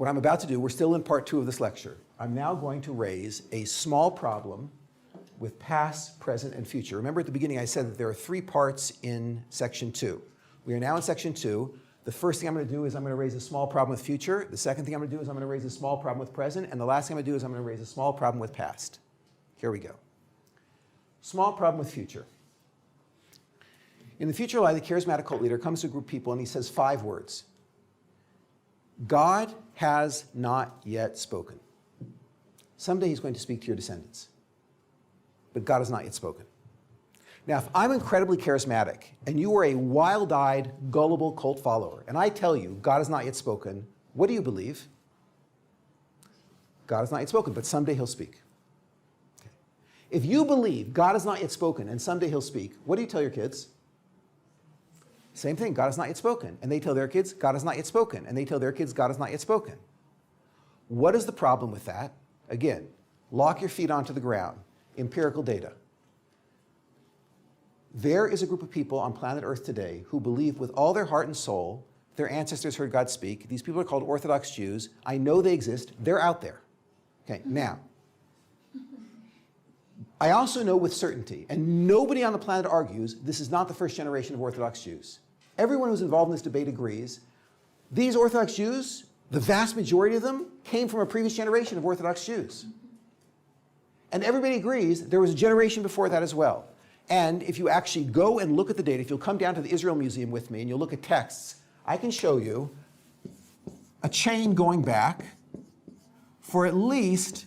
what I'm about to do, we're still in part 2 of this lecture. I'm now going to raise a small problem with past, present, and future. Remember at the beginning I said that there are 3 parts in section 2. We are now in section 2. The first thing I'm going to do is I'm going to raise a small problem with future. The second thing I'm going to do is I'm going to raise a small problem with present. And the last thing I'm going to do is I'm going to raise a small problem with past. Here we go. Small problem with future. In the future lie, the charismatic cult leader comes to a group of people and he says 5 words. God has not yet spoken. Someday he's going to speak to your descendants. But God has not yet spoken. Now, if I'm incredibly charismatic and you are a wild-eyed, gullible cult follower, and I tell you God has not yet spoken, what do you believe? God has not yet spoken, but someday he'll speak. Okay. If you believe God has not yet spoken and someday he'll speak, what do you tell your kids? Same thing, God has not yet spoken. And they tell their kids, God has not yet spoken. And they tell their kids, God has not yet spoken. What is the problem with that? Again, lock your feet onto the ground. Empirical data. There is a group of people on planet Earth today who believe with all their heart and soul their ancestors heard God speak. These people are called Orthodox Jews. I know they exist. They're out there. Okay, now, I also know with certainty, and nobody on the planet argues, this is not the first generation of Orthodox Jews. Everyone who's involved in this debate agrees. These Orthodox Jews, the vast majority of them, came from a previous generation of Orthodox Jews. And everybody agrees there was a generation before that as well. And if you actually go and look at the data, if you'll come down to the Israel Museum with me and you'll look at texts, I can show you a chain going back for at least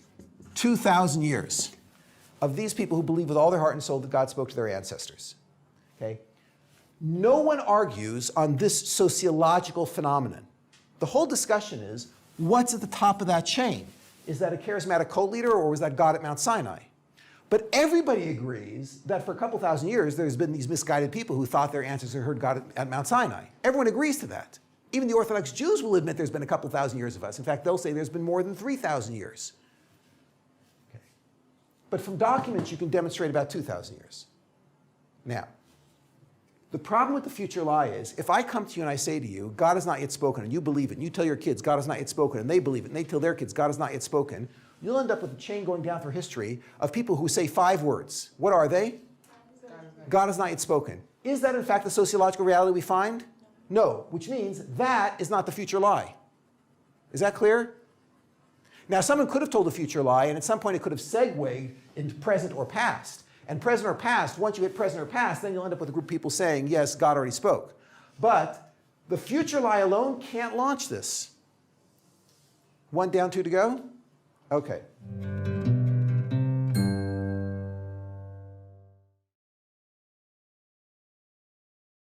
2,000 years of these people who believe with all their heart and soul that God spoke to their ancestors. Okay? No one argues on this sociological phenomenon. The whole discussion is, what's at the top of that chain? Is that a charismatic cult leader or was that God at Mount Sinai? But everybody agrees that for a couple thousand years there's been these misguided people who thought their ancestors heard God at Mount Sinai. Everyone agrees to that. Even the Orthodox Jews will admit there's been a couple thousand years of us. In fact, they'll say there's been more than 3,000 years. Okay. But from documents you can demonstrate about 2,000 years. Now, the problem with the future lie is, if I come to you and I say to you, God has not yet spoken, and you believe it, and you tell your kids, God has not yet spoken, and they believe it, and they tell their kids, God has not yet spoken, you'll end up with a chain going down through history of people who say 5 words. What are they? God has not yet spoken. Is that in fact the sociological reality we find? No, which means that is not the future lie. Is that clear? Now, someone could have told a future lie, and at some point it could have segued into present or past. And present or past, once you hit present or past, then you'll end up with a group of people saying, yes, God already spoke. But the future lie alone can't launch this. 1 down, 2 to go? Okay.